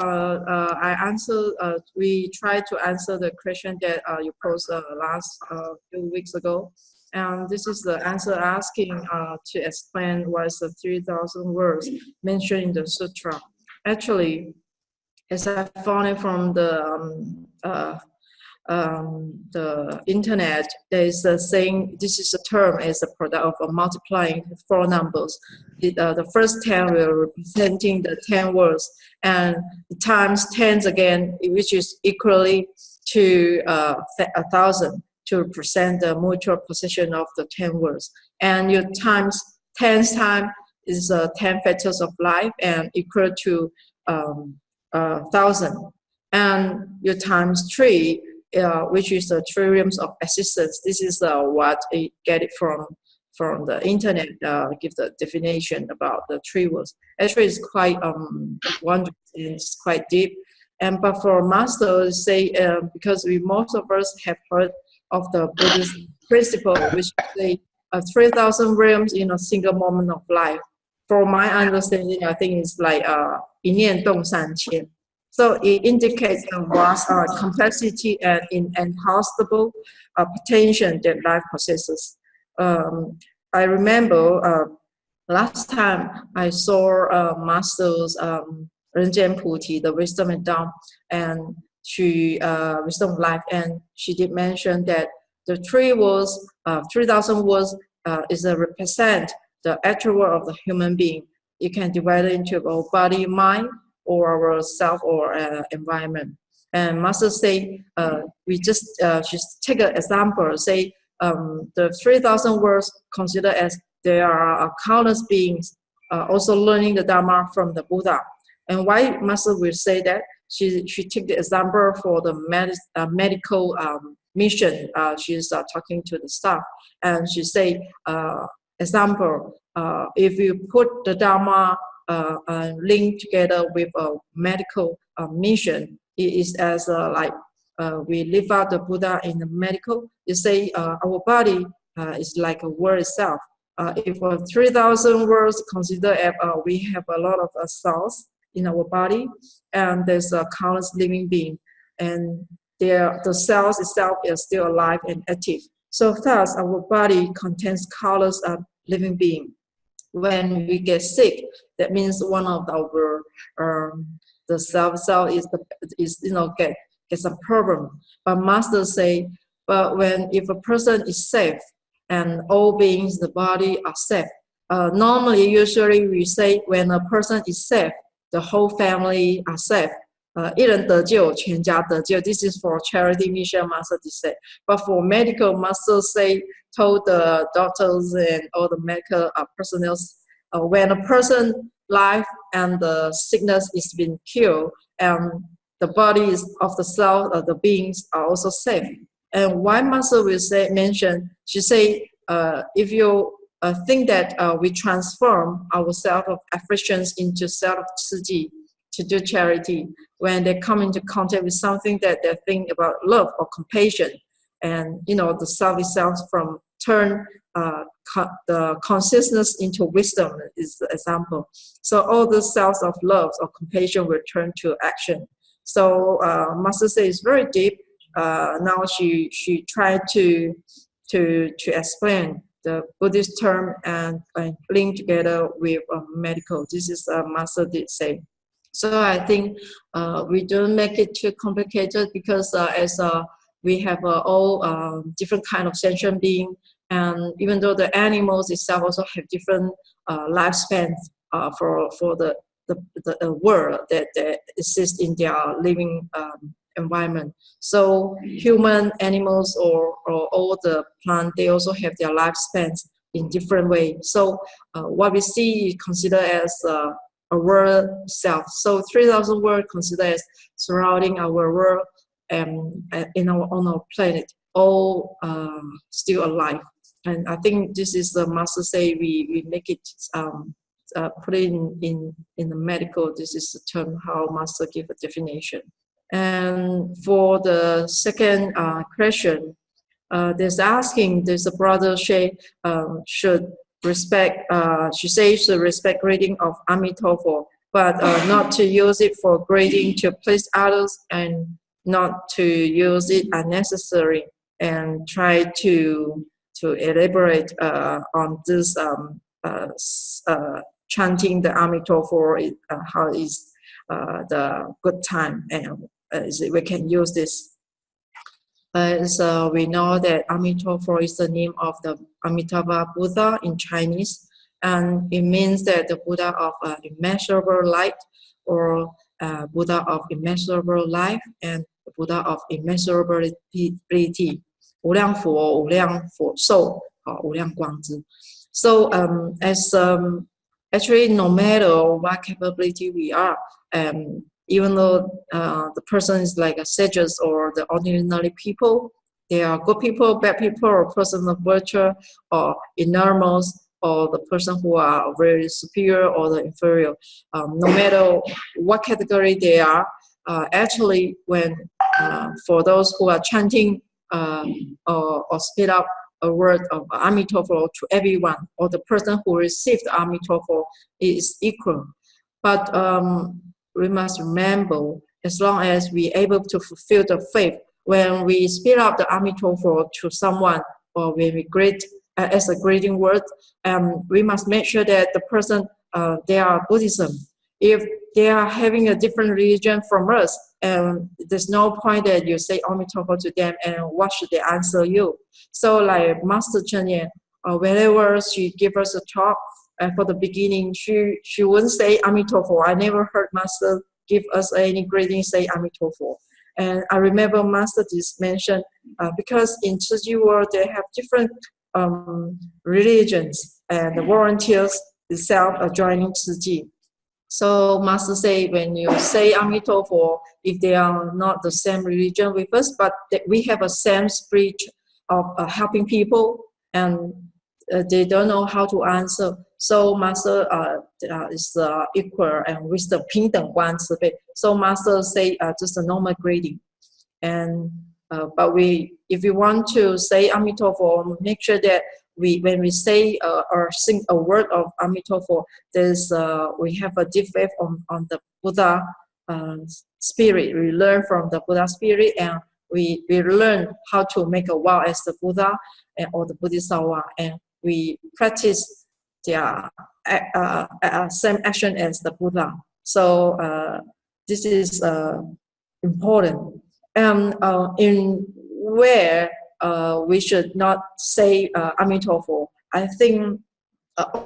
I answer. We try to answer the question that you posed last few weeks ago, and this is the answer asking to explain what is the 3,000 words mentioned in the sutra. Actually, as I found it from the internet, there is a saying, this is a term as a product of multiplying 4 numbers. The first 10 will representing the 10 words, and times 10 again, which is equally to 1,000 to represent the mutual possession of the 10 words. And your times 10 times is 10 factors of life and equal to 1,000. And your times 3, which is the 3 realms of existence. This is what I get it from the internet. Give the definition about the 3 words. Actually, it's quite wondrous. It's quite deep. But for masters, say because most of us have heard of the Buddhist principle, which say 3,000 realms in a single moment of life. For my understanding, I think it's like 一念动三千. So it indicates the vast complexity and inexhaustible potential that life possesses. I remember last time I saw Master's Renjian Puti, the Wisdom and Dharma, and she Wisdom of Life, and she did mention that the 3 words, 3,000 words, is a represent the actual world of the human being. You can divide it into our body, mind, or our self or environment. And Master say, we just take an example, say the 3,000 words consider as there are countless beings also learning the Dharma from the Buddha. And why Master will say that? She took the example for the medical mission. She's talking to the staff, and she say, example, if you put the Dharma linked together with a medical mission, it is as like we live out the Buddha in the medical. You say our body is like a word itself. If 3,000 words consider we have a lot of cells in our body, and there's a countless living being, and the cells itself is still alive and active. So thus, our body contains countless living beings. When we get sick, that means one of our the cell is gets a problem. But Master say, but if a person is safe and all beings in the body are safe, usually we say when a person is safe, the whole family are safe. 一人得救，全家得救. This is for charity mission, Master say. But for medical, Master told the doctors and all the medical personnel, when a person's life and the sickness is being killed, and the bodies of the cell of the beings are also safe. And why Master will mention, she say, if you think that we transform our self of afflictions into self of Tzu Chi to do charity, when they come into contact with something that they think about love or compassion, and the self itself from turn the consciousness into wisdom is the example. So all the cells of love or compassion will turn to action. So Master says it's very deep. Now she tried to explain the Buddhist term and link together with medical. This is Master did say. So I think we don't make it too complicated, because as we have all different kind of sentient being, and even though the animals itself also have different lifespans for the world that exists in their living environment. So human, animals, or all the plant, they also have their lifespans in different ways. So what we see is considered as a world itself. So 3,000 words considered as surrounding our world and on our planet, all still alive. And I think this is the Master say we make it put it in the medical. This is the term how Master give a definition. And for the second question, there's a brother say should respect. She says should respect reading of Amitofo but not to use it for grading to please others, and not to use it unnecessary, and try to elaborate on this chanting the Amitofo, how is the good time, and we can use this. So we know that Amitofo is the name of the Amitabha Buddha in Chinese, and it means that the Buddha of immeasurable light, or Buddha of immeasurable life, and the Buddha of immeasurability. 无量佛、无量佛寿、无量光智. So actually, no matter what capability we are, even though the person is like a sages or the ordinary people, they are good people, bad people, or person of virtue, or enormous, or the person who are very superior or the inferior. No matter what category they are, actually, when for those who are chanting or spit out a word of Amitofo to everyone, or the person who received Amitofo is equal. But we must remember, as long as we're able to fulfill the faith, when we spit out the Amitofo to someone, or when we greet as a greeting word, we must make sure that the person, they are Buddhism. If they are having a different religion from us, and there's no point that you say Amitofo to them, and what should they answer you? So like Master Cheng, whenever she gives us a talk, for the beginning, she wouldn't say Amitofo. I never heard Master give us any greeting say Amitofo. And I remember Master just mentioned, because in Tzu Chi world, they have different religions, and the volunteers itself are joining Tzu Chi. So Master say, when you say Amitofo, if they are not the same religion with us, but we have a same spirit of helping people, and they don't know how to answer. So Master is equal and with the 平等观慈悲. So Master say just a normal greeting. And but if we want to say Amitofo, make sure that when we say or sing a word of Amitofo, we have a deep faith on the Buddha spirit. We learn from the Buddha spirit, and we learn how to make a vow as the Buddha, or the Bodhisattva, and we practice their same action as the Buddha. So this is important. And in where we should not say Amitofo, I think,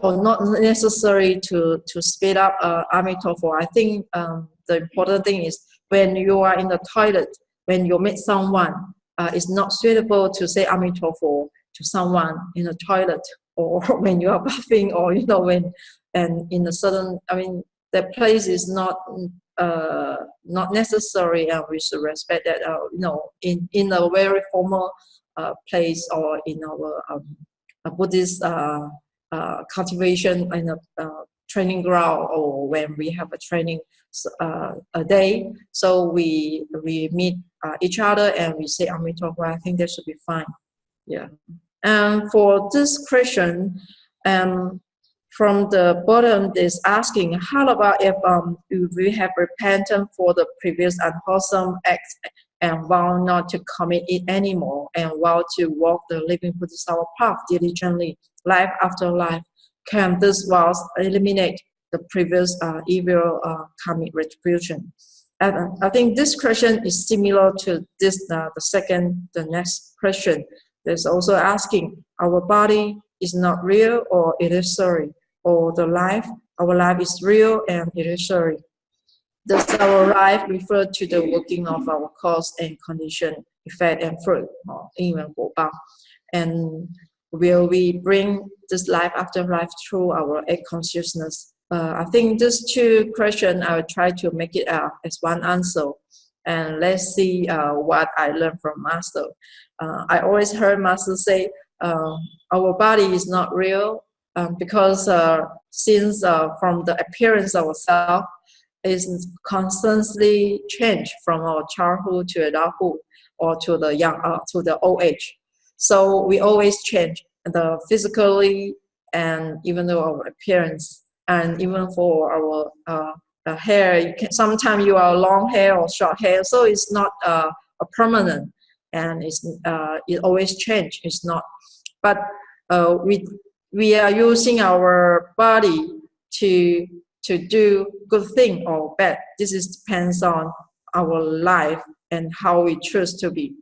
or not necessary to speed up Amitofo. I think the important thing is when you are in the toilet, when you meet someone, it's not suitable to say Amitofo to someone in the toilet, or when you are bathing, or when, and in a certain, the place is not necessary, and we should respect that. In a very formal place, or in our Buddhist cultivation, in a training ground, or when we have a training a day, so we meet each other and we say Amitofo. I think that should be fine. Yeah. And for this question, from the bottom is asking, how about if we have repented for the previous unwholesome acts and vow not to commit it anymore, and vow to walk the living Bodhisattva path diligently, life after life? Can this vows eliminate the previous evil karmic retribution? And I think this question is similar to this, the next question. There's also asking, our body is not real or illusory, or our life is real and illusory. Does our life refer to the working of our cause and condition, effect and fruit, or even Gobao? And will we bring this life after life through our egg consciousness? I think these two questions, I will try to make it as one answer. And let's see what I learned from Master. I always heard Master say, our body is not real, because since from the appearance of ourselves is constantly changed from our childhood to adulthood, or to the young, to the old age. So we always change the physically, and even though our appearance, and even for our hair. Sometimes you are long hair or short hair, so it's not a permanent, and it always change. It's not, but we are using our body to do good thing or bad. This depends on our life and how we choose to be.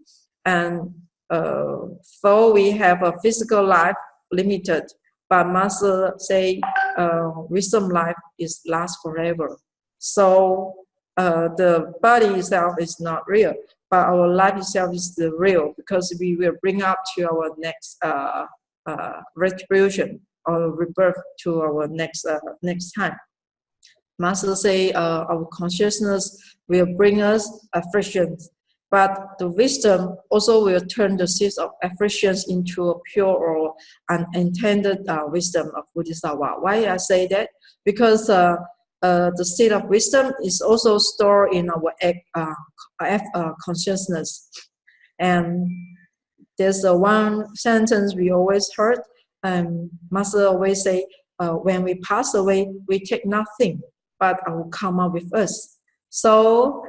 And though we have a physical life limited, but Master say wisdom life is last forever. So the body itself is not real, but our life itself is the real, because we will bring up to our next retribution or rebirth to our next time. Master say our consciousness will bring us afflictions, but the wisdom also will turn the seeds of afflictions into a pure or unintended wisdom of Bodhisattva. Why I say that? Because the seed of wisdom is also stored in our consciousness. And there's one sentence we always heard, Master always say, when we pass away, we take nothing, but will come up with us. So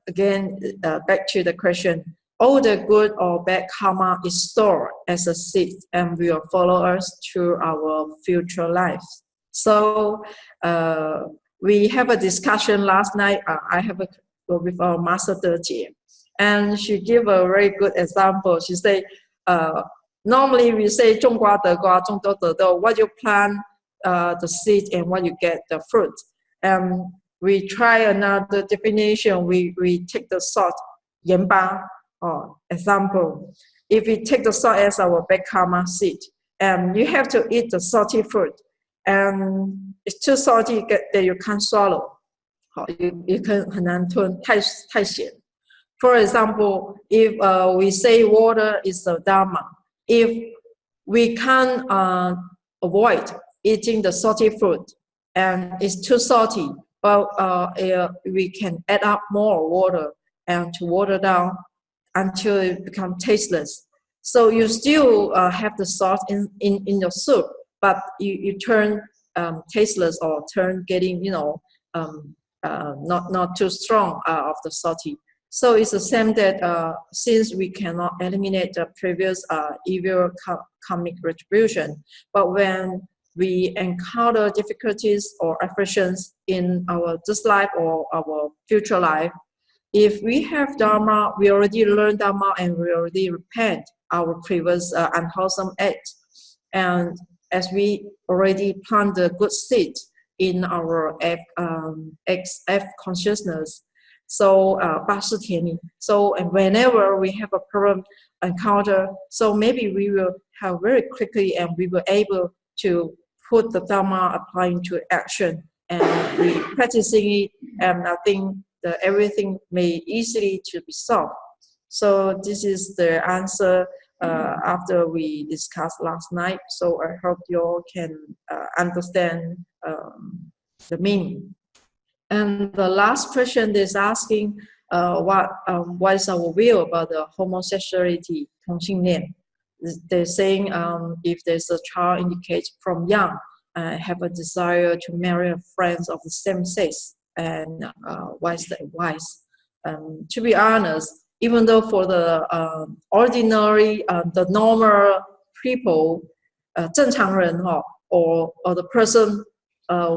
again, back to the question, all the good or bad karma is stored as a seed and will follow us through our future lives. So we have a discussion last night. I have with our Master Tzu Chi, and she gave a very good example. She said, normally we say 种瓜得瓜，种豆得豆. What you plant the seed and what you get the fruit. And we try another definition. We take the salt, 盐巴, example. If we take the salt as our bad karma seed, and you have to eat the salty fruit, and it's too salty that you can't swallow. You can 很难吞，太咸. For example, if we say water is the Dharma, if we can't avoid eating the salty fruit and it's too salty, but we can add up more water and to water down until it becomes tasteless. So you still have the salt in your soup, but you turn tasteless or turn getting, not too strong of the salty. So it's the same that since we cannot eliminate the previous evil karmic retribution, but when we encounter difficulties or afflictions in this life or our future life, if we have Dharma, we already learned Dharma and we already repent our previous unwholesome acts. And as we already plant the good seed in our F consciousness, so and whenever we have a problem encounter, so maybe we will have very quickly and we were able to put the Dharma applying to action and we practicing it, and I think that everything may easily to be solved. So this is the answer after we discussed last night. So I hope you all can understand the meaning. And the last question is asking what is our view about the homosexuality, 同性恋. They're saying if there's a child indicates from young have a desire to marry friends of the same sex, and why is that wise? To be honest, even though for the ordinary, the normal people, 正常人 or the person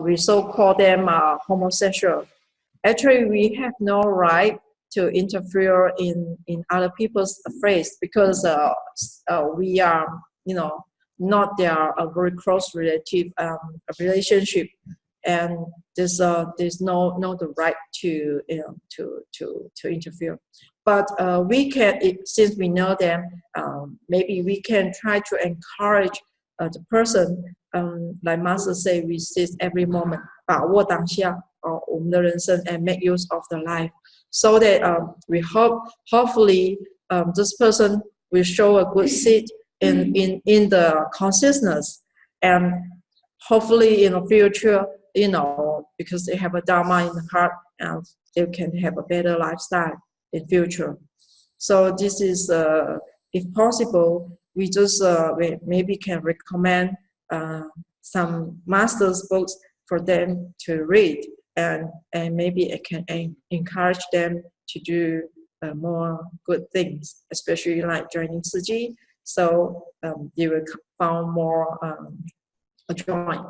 we so call them homosexual, actually we have no right to interfere in other people's affairs, because we are not their very close relative relationship, and there's no the right to interfere. But we can, since we know them, maybe we can try to encourage the person, like Master say, we seize every moment, 把握当下我们的人生 and make use of the life, so that we hopefully this person will show a good seed in the consciousness, and hopefully in the future, because they have a Dharma in the heart, and they can have a better lifestyle in future. So this is, if possible, we just maybe can recommend some master's books for them to read, and maybe it can encourage them to do more good things, especially like joining Tzu Chi. So you will find more join.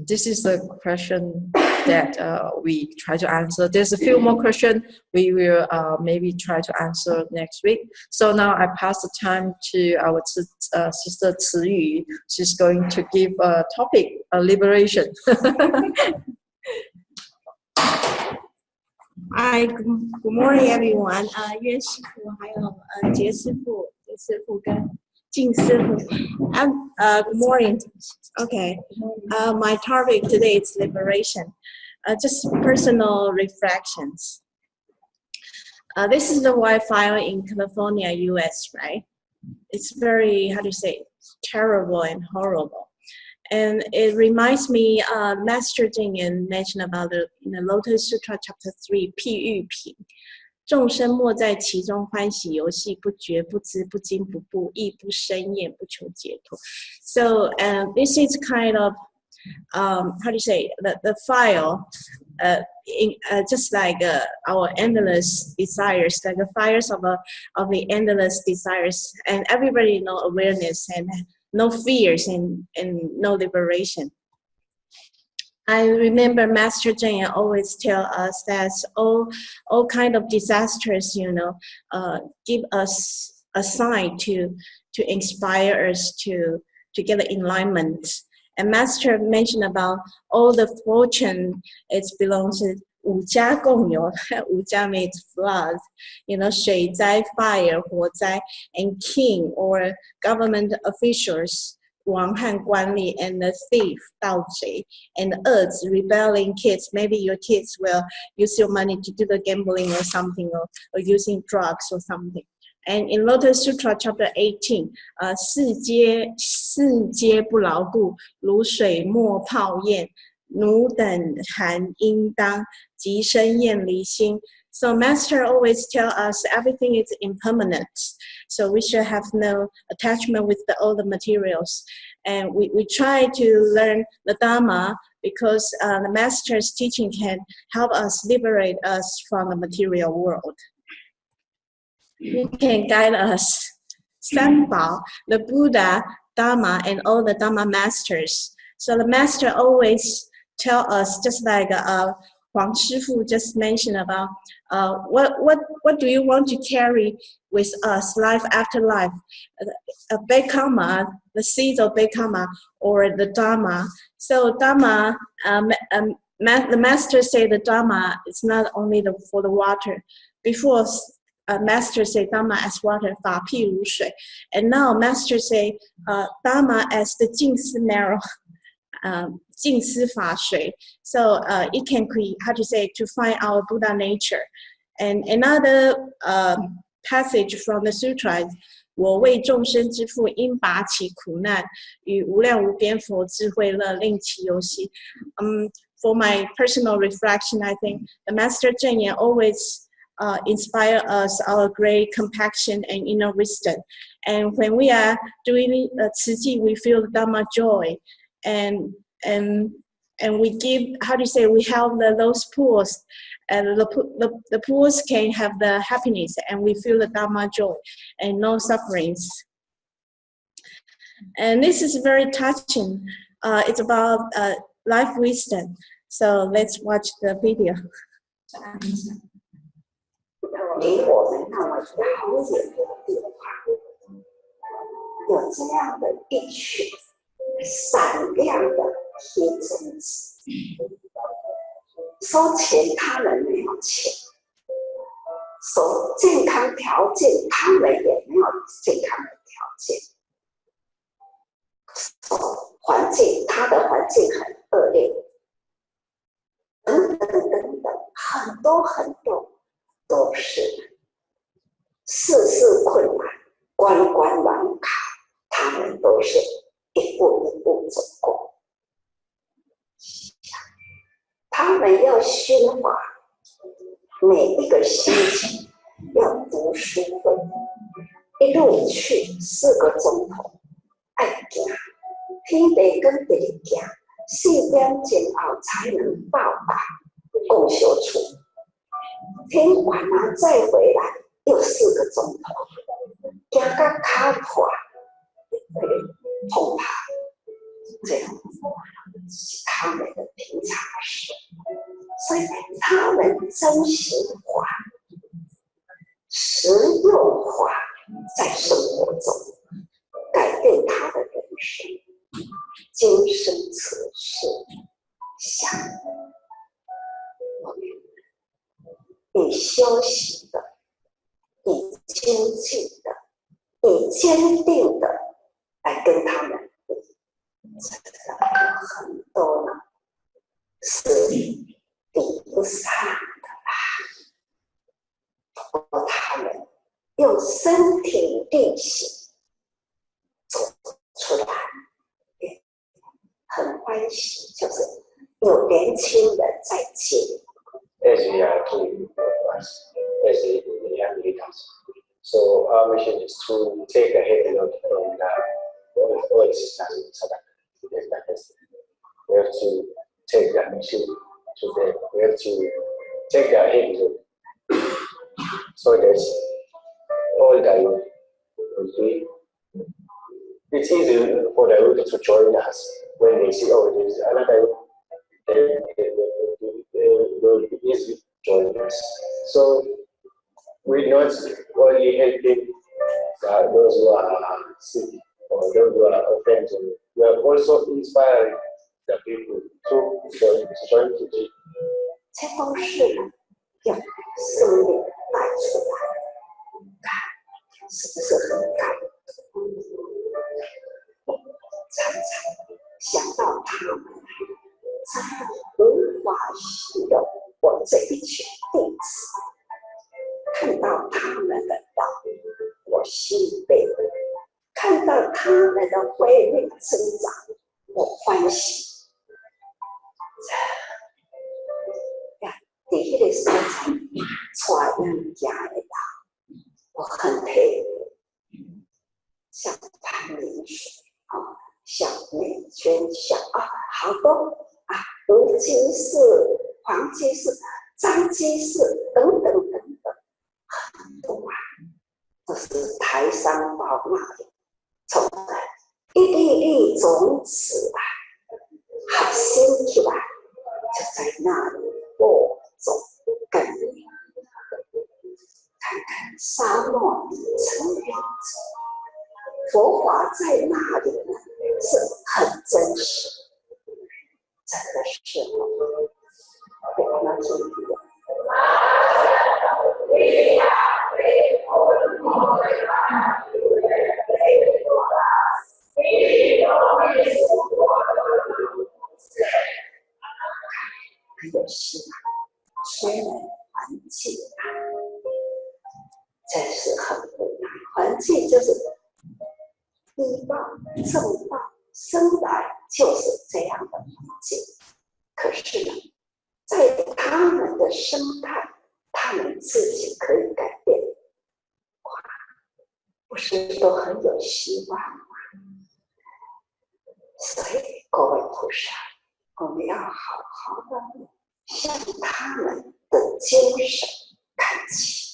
This is the question that we try to answer. There's a few more questions we will maybe try to answer next week. So now I pass the time to our sister Tzu Yu. She's going to give a topic, liberation. Hi, good morning, everyone. 岳师傅还有杰师傅、李师傅跟静师傅。Good morning. Okay. My topic today is liberation. Just personal reflections. This is the wildfire in California, U.S., right? It's very, how do you say, terrible and horrible. And it reminds me, Master Cheng mentioned about in the Lotus Sutra, chapter 3, 譬喻品。众生莫在其中欢喜游戏，不觉不知不惊不怖，亦不生厌，不求解脱。So this is kind of how do you say the fire, just like our endless desires, like the fires of the endless desires, and everybody no awareness and no fears and no liberation. I remember Master Cheng always tell us that all kind of disasters, give us a sign to inspire us to get the enlightenment. And Master mentioned about all the fortune, it belongs to 五家共有，五家 means flood, 水灾 fire, 火灾 and king or government officials, 王和官吏 and the thief, 盗贼 and earth, rebelling kids. Maybe your kids will use your money to do the gambling or something or using drugs or something. And in Lotus Sutra chapter 18, 四阶不牢固，如水墨泡焰，奴等寒应当，即生厌离心。So Master always tell us everything is impermanent. So we should have no attachment with all the materials. And we try to learn the Dharma because the Master's teaching can help us liberate us from the material world. He can guide us. Sambal, the Buddha, Dharma, and all the Dharma masters. So the Master always tell us, just like Huang Shifu just mentioned about what do you want to carry with us, life after life, a big karma, the seeds of big karma, or the Dharma. So Dharma, the Master say the Dharma is not only for the water. Before, Master say Dharma as water, 法譬如水. And now Master say Dharma as the 净思 marrow, 净思法水. So it can create, how to say, to find our Buddha nature. And another passage from the sutra, 我为众生之父，应拔其苦难，与无量无边佛智慧乐，令其游戏. For my personal reflection, I think the Master Cheng always inspire us our great compassion and inner wisdom. And when we are doing Tzu Chi, we feel Dharma joy. And we give, how do you say, we help those poor, and the poor can have the happiness, and we feel the Dharma joy and no sufferings. And this is very touching. It's about life wisdom. So let's watch the video. 离我们那么遥远的地方，有这样的一群闪亮的铁种子。说钱他们没有钱，说健康条件他们也没有健康的条件，说环境他的环境很恶劣，等等等等，很多很多。都是事事困难，关关难卡，他们都是一步一步走过。他们要熏化每一个星期，要读书会，一路去4个钟头，爱行，天地跟地行，4点钟后才能到达。共修处，听完了再回来又4个钟头，行到脚破，痛怕，这样是他们的平常事，所以他们真心话、实用化，在生活中改变他的人生，今生此世想以修习的、以精进的、以坚定的来跟他们，真的很多呢是比不上的啦。不过他们用身体力行做出来，很欢喜，就是有年轻人在接。As we are doing as we have leaders. So our mission is to take a head load from the old system. We have to take that mission to them. We have to take that head load. So that all the youth will be. It's easy for the youth to join us when they see, oh, there's another youth. They will be easy to join us. So we're not only helping those who are sick or those who are offended, we are also inspiring the people to join Tzu Chi. 这都是用生命带出来的，看是不是很感动？常常想到他们，真的无法形容我这一群弟子。看到他们的道，我心悲；看到他们的慧命增长，我欢喜。在迄个所在，带人家的道，我很佩服。像潘明水像美娟，像好多吴居士、黄居士、张居士等等等等。很多这是台商到那里，从一粒粒种子好兴起来，就在那里播种耕耘。看看沙漠成人种，佛法在那里呢，是很真实，真的是被我们注意了。很有希望，虽然环境真是很无奈，环境就是医报、正报生来就是这样的环境。可是呢，在他们的生态，他们自己可以改变，不是都很有希望吗？所以各位菩萨，我们要好好的向他们的精神看齐。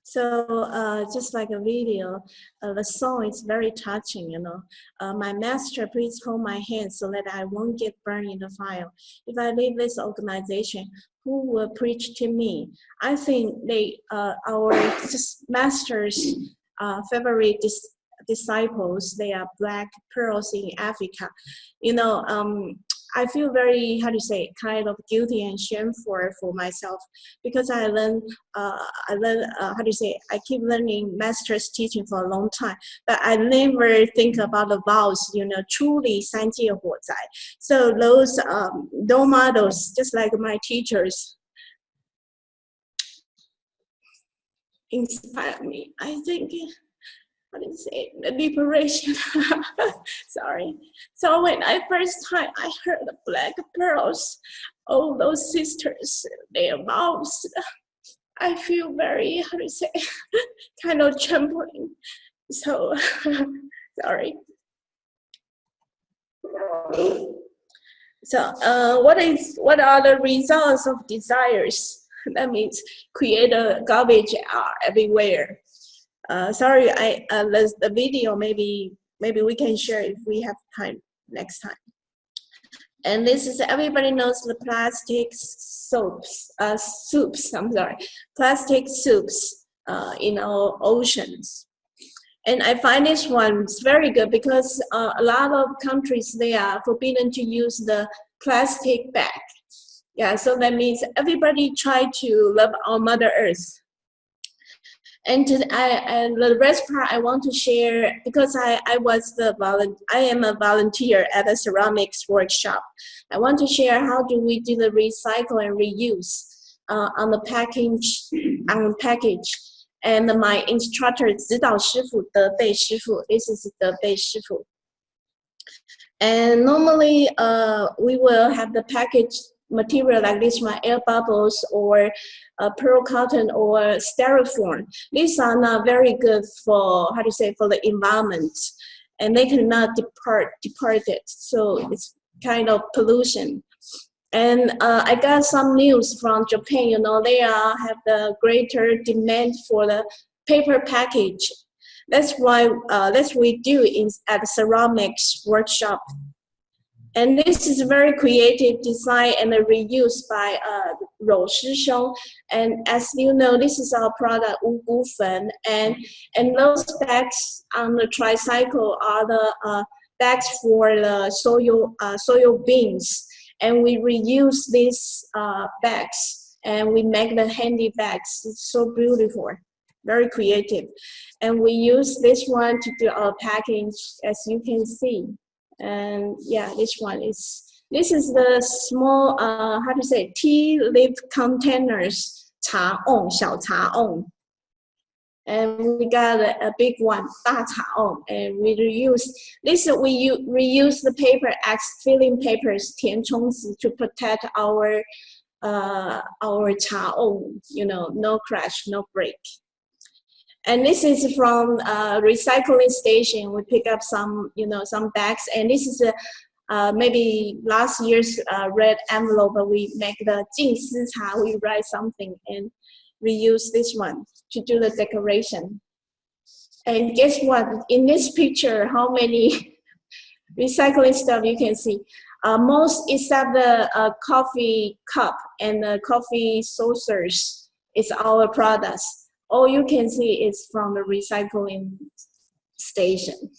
So just like a video, the song is very touching, you know. My master, please hold my hand so that I won't get burned in the fire. If I leave this organization, who will preach to me? I think our master's favorite disciples, they are black pearls in Africa. You know, I feel very, how to say, kind of guilty and shame for myself, because I learn, how to say, I keep learning master's teaching for a long time, but I never think about the vows, you know, truly 三界火灾. So those role models, just like my teachers, inspire me. I think, how do you say, the liberation. Sorry. So when I first time I heard the black pearls, all those sisters, their vows, I feel very, how do you say, kind of trembling. So sorry. So what are the results of desires? That means create a garbage everywhere. Sorry, the video maybe we can share if we have time next time. And this is, everybody knows the plastic soups. I'm sorry, plastic soups in our oceans. And I find this one very good because a lot of countries, they are forbidden to use the plastic bag. Yeah, so that means everybody try to love our Mother Earth. And the rest part I want to share, because I am a volunteer at a ceramics workshop. I want to share how do we do the recycle and reuse on the package. And my instructor, 指导师傅, 德贝师傅, this is 德贝师傅. And normally we will have the package material like this one, air bubbles or pearl cotton or styrofoam. These are not very good for, how to say, for the environment, and they cannot depart it. So it's kind of pollution. And I got some news from Japan. You know, they have the greater demand for the paper package. That's why that's what we do at the ceramics workshop. And this is very creative design and reused by Rou Shishong. And as you know, this is our product, Wu Gu Fen. And those bags on the tricycle are the bags for the soil beans. And we reuse these bags and we make the handy bags. It's so beautiful, very creative. And we use this one to do our package, as you can see. And yeah, this is the small, how to say, tea leaf containers, 茶瓮, 小茶瓮. And we got a big one, 大茶瓮, and we reuse the paper as filling papers, 填充纸, to protect our 茶瓮, you know, no crash, no break. And this is from recycling station. We pick up some, you know, some bags, and this is maybe last year's red envelope, but we make the 敬思茶, we write something and reuse this one to do the decoration. And guess what? In this picture, how many recycling stuff you can see? Most except the coffee cup and the coffee saucers is our products. All you can see is from the recycling station.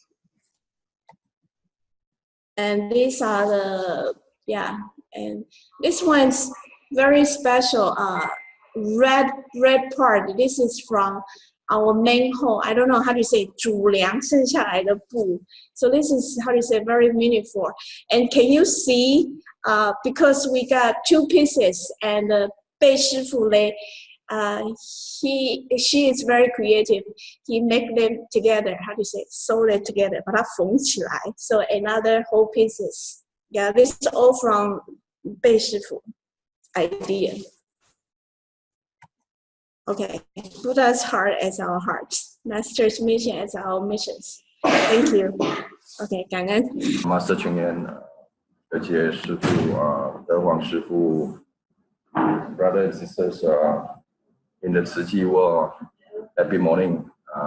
And these are the, yeah, and this one's very special, red part. This is from our main hole. I don't know how to say, 主梁剩下来的布. So this is, how to say, very meaningful. And can you see, because we got two pieces, and 贝师傅嘞, she is very creative. He make them together, how to say, sew it together, 把它缝起来. So another whole pieces. Yeah, this is all from 贝师傅 idea. Okay, Buddha's heart as our hearts, Master's mission as our missions. Thank you. Okay, 感恩 Master Cheng and 而且师父德皇师父 brothers and sisters in the Tzu Chi world, happy morning,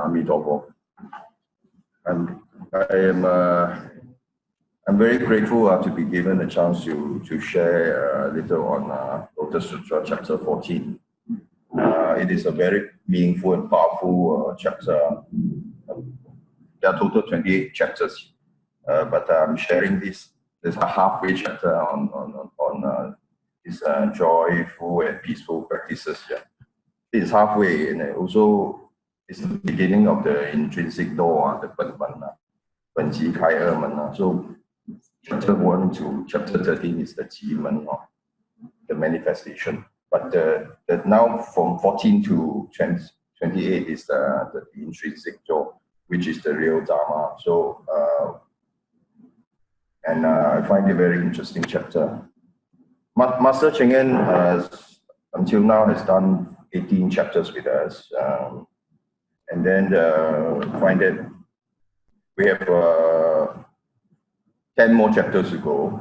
Mitopo. I'm very grateful to be given a chance to share a little on Lotus Sutra chapter 14. It is a very meaningful and powerful chapter. There are total 28 chapters, but I'm sharing this there's a halfway chapter on this joyful and peaceful practices. Yeah, it's halfway, and also it's the beginning of the intrinsic law, the Benji Kai Erman. So chapter 1 to chapter 13 is the Jiman, the manifestation. But now from 14 to 28 is the intrinsic law, which is the real Dharma. So and I find it a very interesting chapter. Master Cheng until now has done 18 chapters with us, and then find that we have 10 more chapters to go,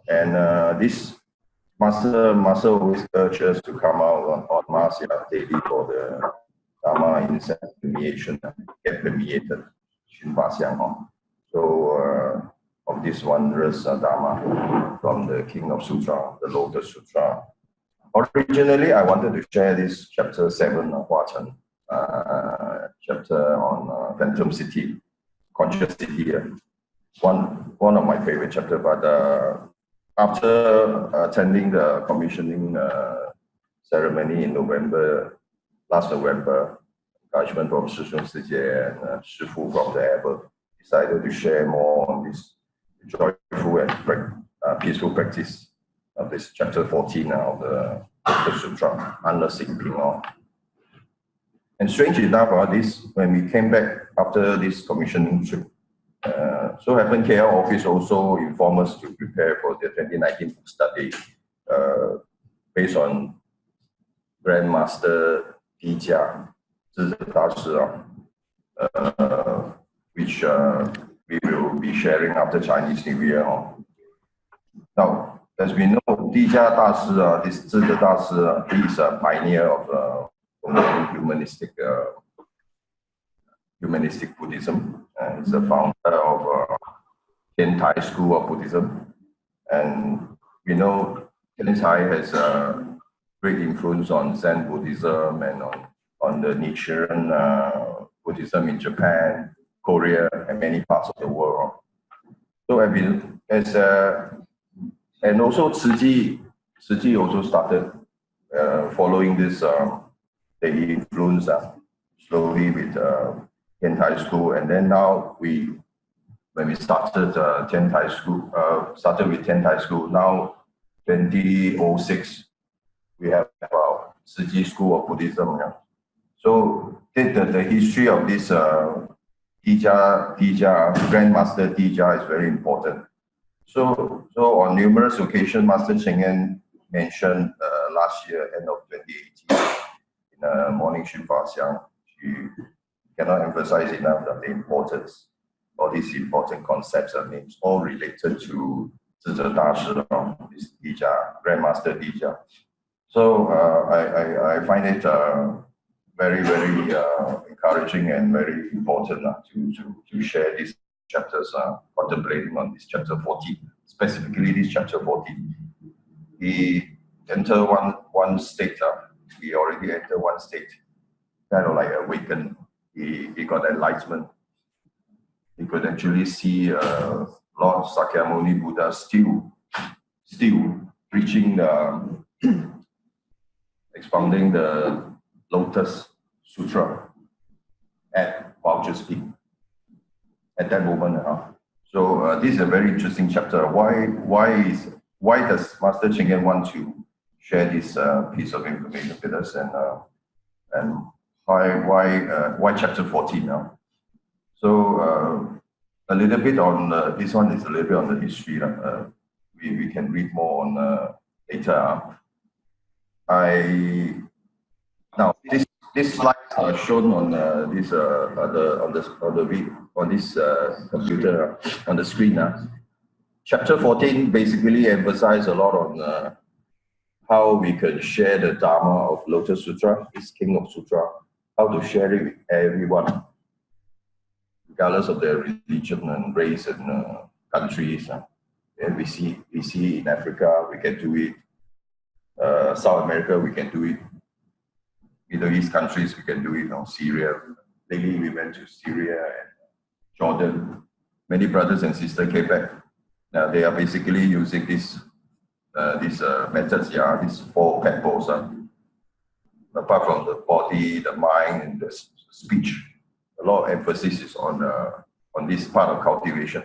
and this Master always urges us to come out on Masya daily for the Dharma incense permeation, get permeated. So of this wondrous Dharma from the King of Sutra, the Lotus Sutra. Originally, I wanted to share this chapter 7 of Hualien, chapter on Phantom City, Conscious City. One of my favorite chapters, but after attending the commissioning ceremony in last November, encouragement from Shishun Sijie and Shifu from the Abode, decided to share more on this joyful and peaceful practice of this chapter 14 of the Sutra, under Singping. And strange enough, when we came back after this commissioning trip, so happened KL office also informed us to prepare for the 2019 book study based on Grandmaster Dija, which we will be sharing after Chinese New Year. Now, as we know, Dija Dashi, this Zhi Dashi, he is a pioneer of humanistic Buddhism, and he's the founder of Tian Tai school of Buddhism. And we know Tian Tai has a great influence on Zen Buddhism and on the Nichiren Buddhism in Japan, Korea, and many parts of the world. So and also Tzu Chi also started following this the influence slowly with Tian Tai school, and then now when we started Tian Tai school, started with Tian Tai school. Now 2006, we have Tzu Chi school of Buddhism. Yeah. So the history of this Dija, Grandmaster Dija is very important. So on numerous occasions, Master Cheng mentioned last year, end of 2018, in a morning Shifa Xiang, she cannot emphasize enough that the importance, all these important concepts and names, all related to Zhi Dashi, this Dija, Grandmaster Dija. So I find it very, very encouraging and very important to share these chapters, contemplating on this chapter 14, specifically this chapter 14. He entered one state, he already entered one state, kind of like awakened. He got enlightenment. He could actually see Lord Sakyamuni Buddha still preaching expounding the Lotus Sutra at Hualien Peak at that moment. So this is a very interesting chapter. Why does Master Cheng want to share this piece of information with us, and why chapter 14 now? So a little bit on this one is a little bit on the history. We can read more on later. Now this slide are shown on this computer on the screen. Chapter 14 basically emphasizes a lot on how we can share the Dharma of Lotus Sutra, this King of Sutra, how to share it with everyone, regardless of their religion and race and countries. And we see in Africa we can do it, South America we can do it, Middle East countries we can do it, Syria. Lately we went to Syria and Jordan. Many brothers and sisters came back They are basically using these methods, these 4 pebbles. Apart from the body, the mind, and the speech, a lot of emphasis is on this part of cultivation.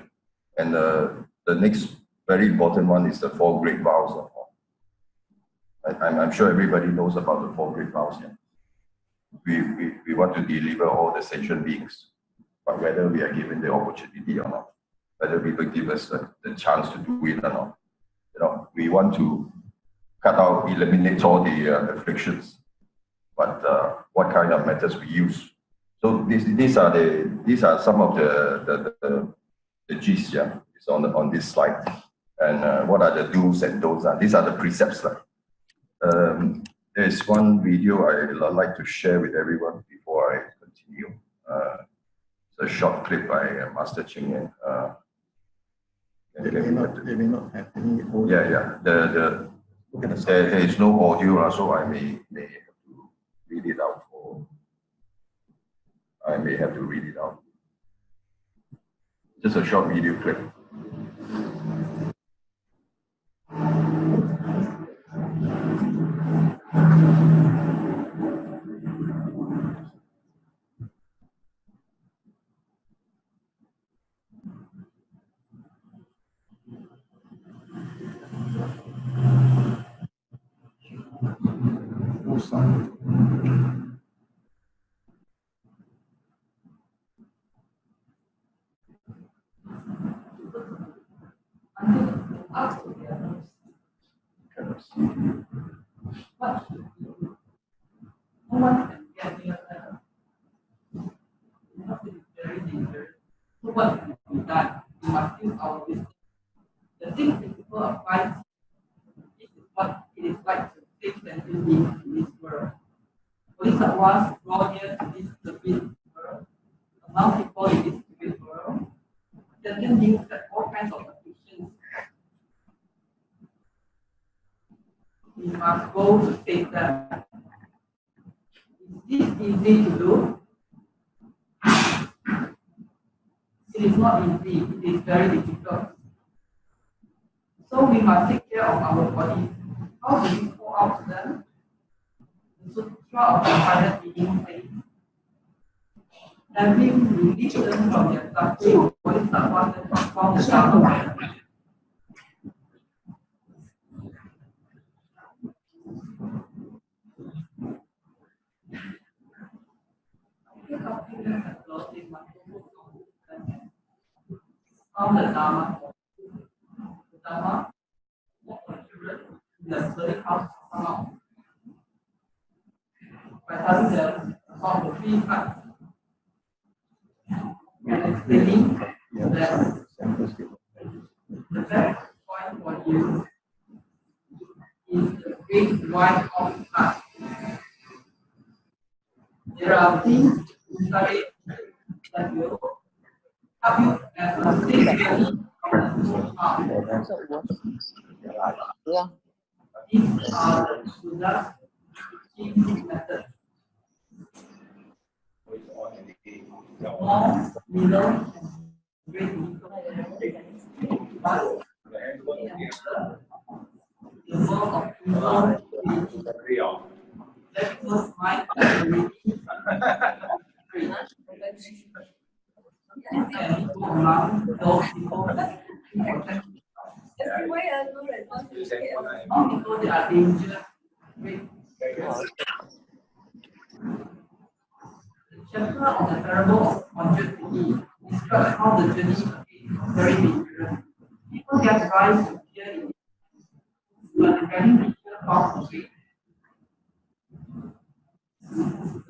And the next very important one is the 4 great vows. I'm sure everybody knows about the 4 great vows. We want to deliver all the sentient beings, but whether we are given the opportunity or not, whether people give us the chance to do it or not. We want to eliminate all the afflictions, but what kind of methods we use. So these are some of the G's, it's on this slide. And what are the do's and don'ts? These are the precepts. There's one video I'd like to share with everyone before I continue. It's a short clip by Master Cheng. They may not have any audio. There is no audio, so I may have to read it out. I may have to read it out. Just a short video clip. The thing principle applies. This is what it is like to take sentient beings in this world. Bodhisattvas draw near to this stupid world. Among people in this stupid world, sentient beings have all kinds of afflictions. We must go to save them. Is this easy to do? It is not easy, it is very difficult. So we must take care of our bodies. How do we pour out to them? The Sutra of the higher being says, having released them from their suffering, Bodhisattvas have performed the Dharma. Found the Dharma. The Dharma was assured in the study house of Huang. By telling them about the 3 types and explaining that the best point for you is the great white of heart. There are things to study that will help you as a safe journey of the soul path. These are the Buddha's teaching methods. Small, middle, and great but the world of evil let us mind and among those people all people they are dangerous. The chapter on the parable of Wondrous Lotus describes how the journey is very dangerous. People get rise to fear in it, but the very nature of the way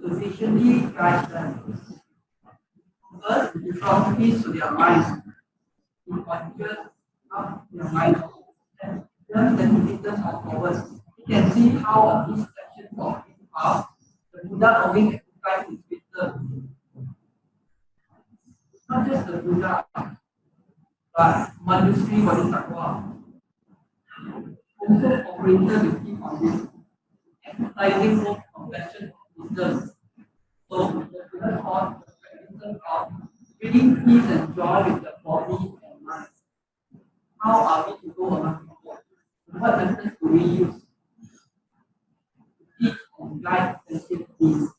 sufficiently guide them. First, you draw peace to their minds. You conjure up their mind and turn the visitors forward. You can see how a peace section of his path, the Buddha always exercised his wisdom. Not just the Buddha, but Manjushri Bodhisattva also operated with him on this, exercising both compassion and wisdom. So the Buddha taught the practice of bringing peace and joy with the body and mind. how are we to go among people? What methods do we use to teach and guide sentient beings?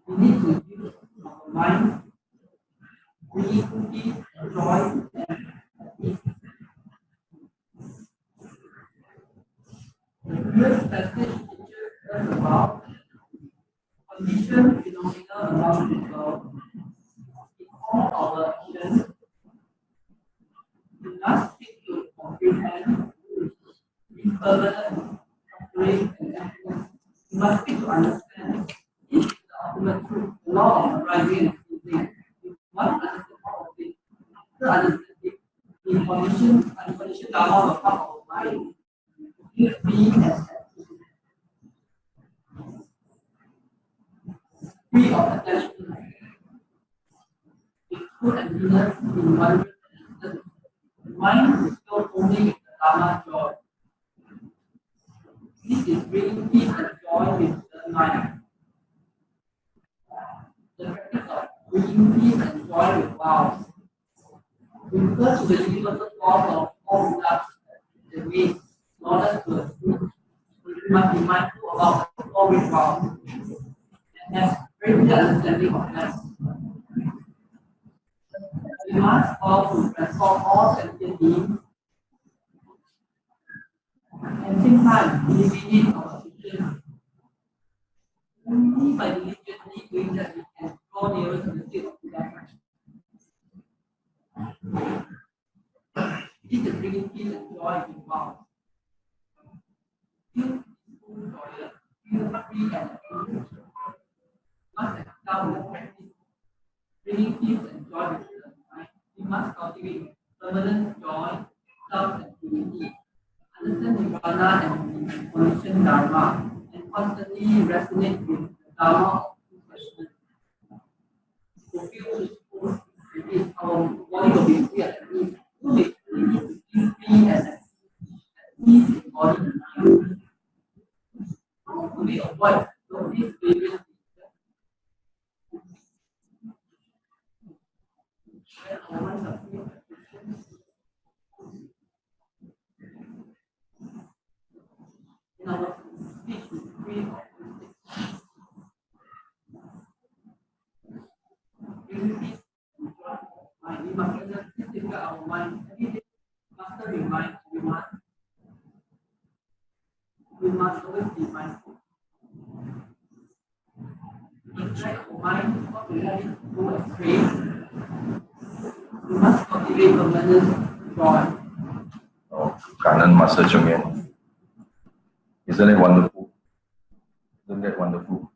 We need to use our mind, bringing peace, joy, and peace. The previous passage teaches us about conditioned phenomena around the world. In all our actions, we must seek to comprehend impermanent suffering and emptiness. We must seek to understand the ultimate truth, the law of arising and ceasing. We must understand all of it. After understanding the unconditioned Dharma of our mind, we free and happy, free of attachment. With true emptiness in wondrous existence, the mind is filled only with the Dharma joy. This is bringing peace and joy with the mind. The practice of bringing peace and joy with vows refers to the universal cause of all Buddhas, the way, in order to achieve. We must be mindful about all with vows and have very clear understanding of them. We must vow to transform all sentient beings. At the same time, we need our teachers. Only by diligently doing that we can draw nearer to the state of Buddha. This is bringing peace and joy in vows. Feel peaceful, joyous, feel free and happy. Must excel in practice. Bringing peace and joy with the mind, we must cultivate permanent joy, love, and unity. Understand Nirvana and the conditioned Dharma, and constantly resonate with the Dharma of compassion. To feel peaceful, it our body will be free at ease. So we need to feel free and at ease in body and mind. How do we avoid these various when our minds are free of afflictions? In our speech is free of mistakes. Bringing peace and joy of mind. We must safeguard our mind every day. Master remind everyone. We must always be mindful. To track our mind, not to let it go astray. We must cultivate permanent joy. Oh, Kanan Master Cheng. Isn't it wonderful? Isn't that wonderful?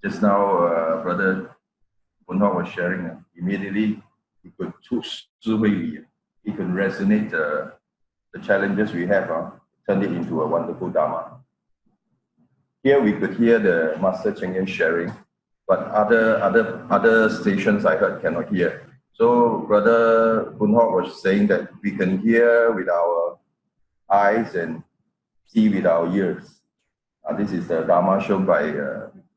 Just now, Brother Huang was sharing. Immediately, he could choose Tzu Chi. He could resonate the challenges we have, turn it into a wonderful Dharma. Here we could hear the Master Cheng sharing, but other stations I heard cannot hear. So Brother Huang was saying that we can hear with our eyes and see with our ears. This is the Dharma shown by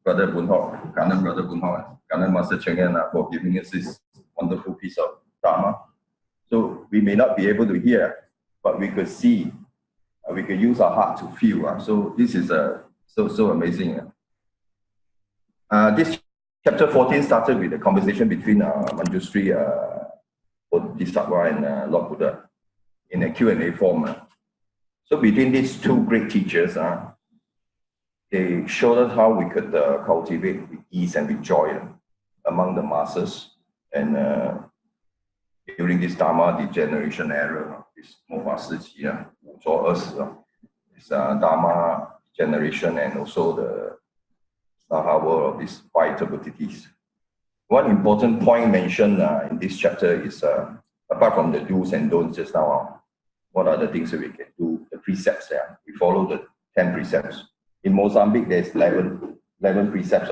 Brother Huang, Kanan Brother Huang, Kanan Master Cheng for giving us this wonderful piece of Dharma. So we may not be able to hear, but we could see. We could use our heart to feel. So this is so amazing. This chapter 14 started with a conversation between Manjushri Bodhisattva and Lord Buddha in a Q&A form. So between these two great teachers, they showed us how we could cultivate with ease and with joy among the masses. And during this Dharma degeneration era, this Tzu Chi for us, this Dharma generation and also the Sahara of these five entities. One important point mentioned in this chapter is, apart from the do's and don'ts just now, what are the things that we can do, the precepts there. We follow the 10 precepts. In Mozambique, there's 11 precepts.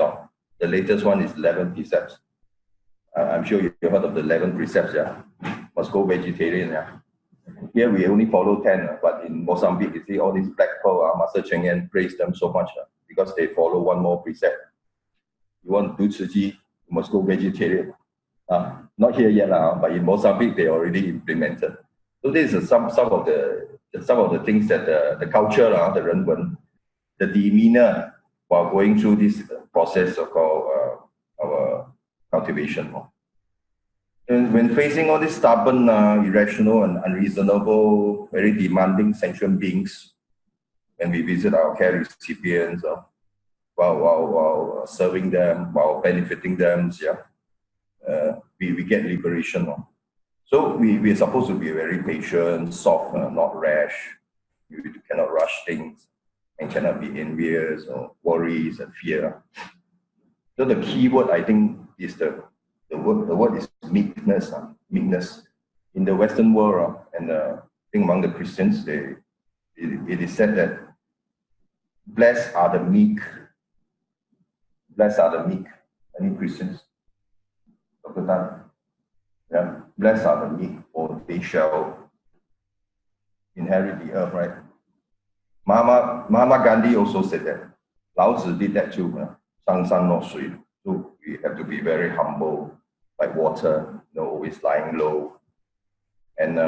The latest one is 11 precepts. I'm sure you've heard of the 11 precepts. Must go vegetarian. Here we only follow 10, but in Mozambique, you see all these black pearl, Master Cheng praised them so much because they follow one more precept. You want to do Tzu Chi, you must go vegetarian. not here yet, but in Mozambique they already implemented. So this is some of the things that the culture, the renwen, the demeanor while going through this process of our cultivation. And when facing all these stubborn, irrational, and unreasonable, very demanding sentient beings, when we visit our care recipients, while serving them, while benefiting them, we get liberation. So we are supposed to be very patient, soft, not rash. We cannot rush things and cannot be envious or worries and fear. So the key word, I think, is the word is meekness. Meekness. In the Western world, and I think among the Christians, it is said that blessed are the meek. Blessed are the meek. Any Christians? Dr. Tan? Yeah. Blessed are the meek, for they shall inherit the earth, right? Mahatma Gandhi also said that. Lao Tzu did that too. Sang san not sui. So we have to be very humble, like water, always lying low. And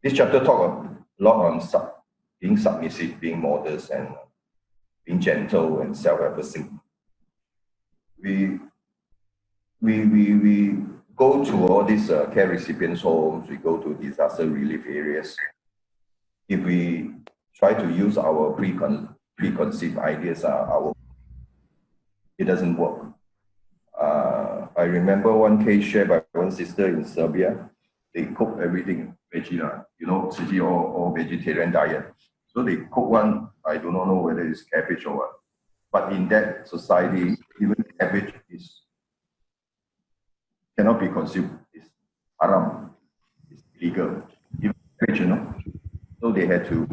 this chapter talks a lot on being submissive, being modest, and being gentle and self-effacing. We go to all these care recipients' homes, we go to disaster relief areas. If we try to use our preconceived ideas, it doesn't work. I remember one case shared by one sister in Serbia. They cook everything veggie, Tzu Chi or vegetarian diet. So they cook one, I do not know whether it's cabbage or what. But in that society, even cabbage cannot be consumed. It's haram. It's illegal. Even cabbage, So they had to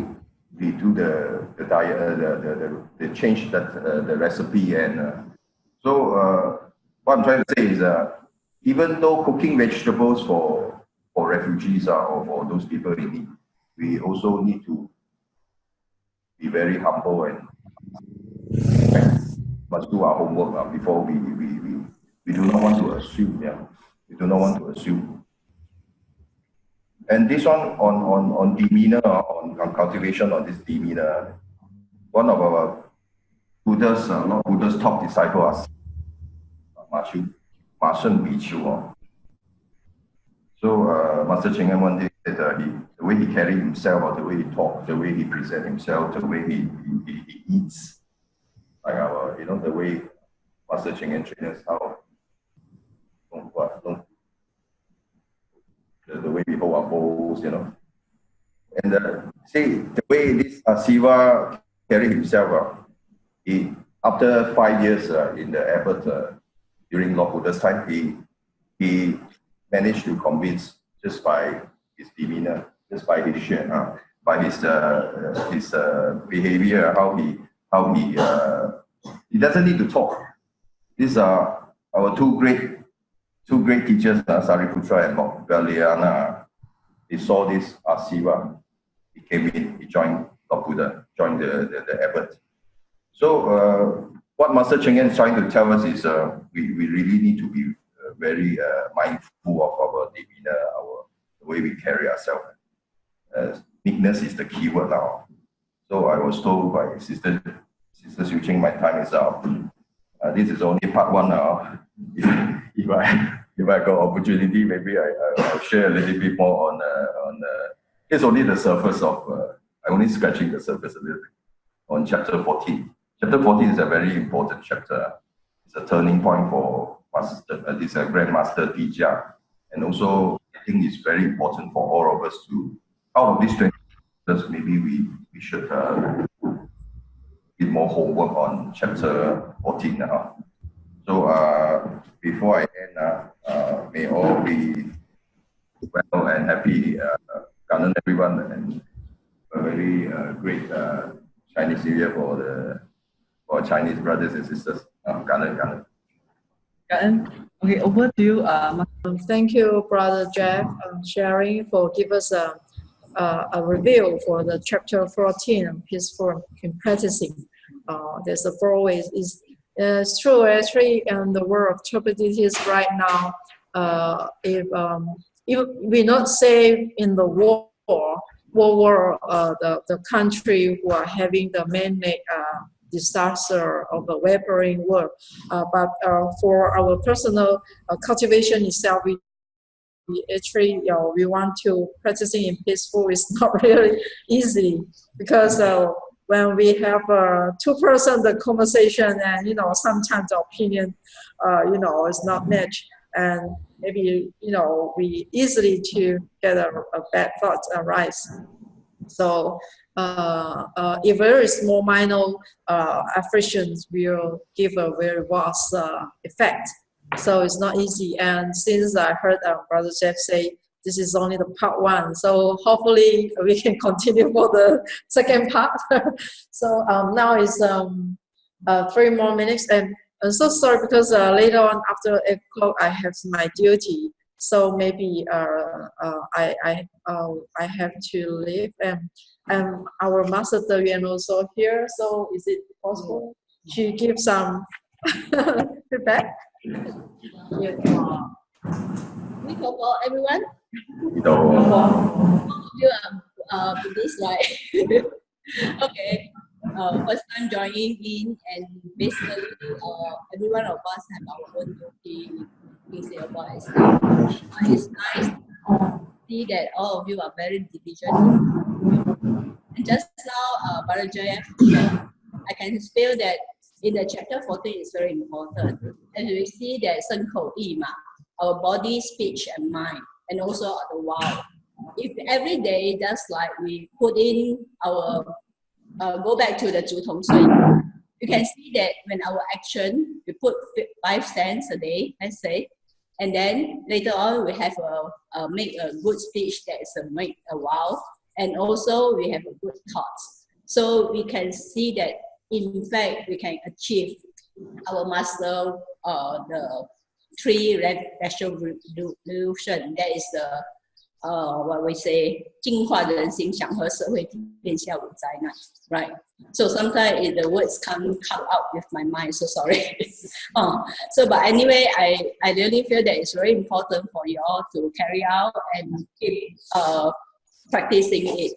redo the diet, they changed the recipe, and what I'm trying to say is, even though cooking vegetables for refugees or for those people in need, we also need to be very humble and must do our homework before we do not want to assume. We do not want to assume. And this one on demeanor, on cultivation of this demeanor, one of our Buddha's top disciples, Ma Shen Bichu. So Master Cheng one day said the way he carried himself, or the way he talked, the way he presents himself, the way he eats, like our, the way Master Cheng trained us how. The way we hold our bowls, And see, the way this Siva carried himself, after 5 years in the Abode, during Lord Buddha's time, he managed to convince, just by his demeanor, just by his share, by his behavior, how he doesn't need to talk. These are our two great teachers, Sariputra and Hualien. They saw this Siva. He came in, he joined Lord Buddha, joined the Abode. So what Master Cheng is trying to tell us is we really need to be very mindful of our demeanor, the way we carry ourselves. Meekness is the key word now. So I was told by Sister Tzu Chi, my time is up. This is only part one now. If I got opportunity, maybe I'll share a little bit more on it's only the surface of I'm only scratching the surface a little bit on chapter 14. Chapter 14 is a very important chapter. It's a turning point for this Grandmaster Tijia, and also I think it's very important for all of us to, out of these 20 chapters, maybe we should get more homework on chapter 14 now. So before I end, may all be well and happy. Ganan everyone, and a very great Chinese New Year for Chinese brothers and sisters. Ganan. Okay, over to you. Thank you, Brother Jeff, sharing for give us a review for the chapter 14, peaceful in practicing. There's a four ways. It's true, actually, in the world of turbidities right now, if we not say in the war, the country who are having the man-made disaster of the vaporing world, but for our personal cultivation itself, we actually, we want to practicing in peaceful is not really easy, because when we have two-person the conversation, and sometimes the opinion is not matched, and maybe we easily to get a bad thought arise. So if very small minor afflictions will give a very vast effect. So it's not easy. And since I heard Brother Jeff say this is only the part one, so hopefully we can continue for the second part. So now is 3 more minutes, and I'm so sorry because later on after 8 o'clock I have my duty. So maybe I have to leave, and our Master Yuan also here. So is it possible to give some feedback? We talk for everyone. You are Buddhist, right? Okay. First time joining in, and basically every one of us have our own duty in Singapore. It's nice to see that all of you are very diligent. And just now, Brother JF, I can feel that in the chapter 14 is very important. And we see that 身口意嘛, our body, speech, and mind, and also the wow. If every day, just like we put in our go back to the Zhu Tong Sui, you can see that when our action, we put 5 cents a day, let's say, and then later on we have make a good speech that is make a wow, and also we have a good thoughts. So we can see that in fact we can achieve our master the 3 resolution. That is the what we say, 净化人心，祥和社会，天下无灾难, right? So sometimes the words can't come out with my mind, so sorry. So but anyway, I really feel that it's very important for you all to carry out and keep practicing it.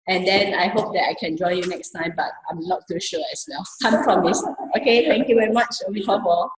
And then I hope that I can join you next time, but I'm not too sure as well. Can't promise. Okay, thank you very much.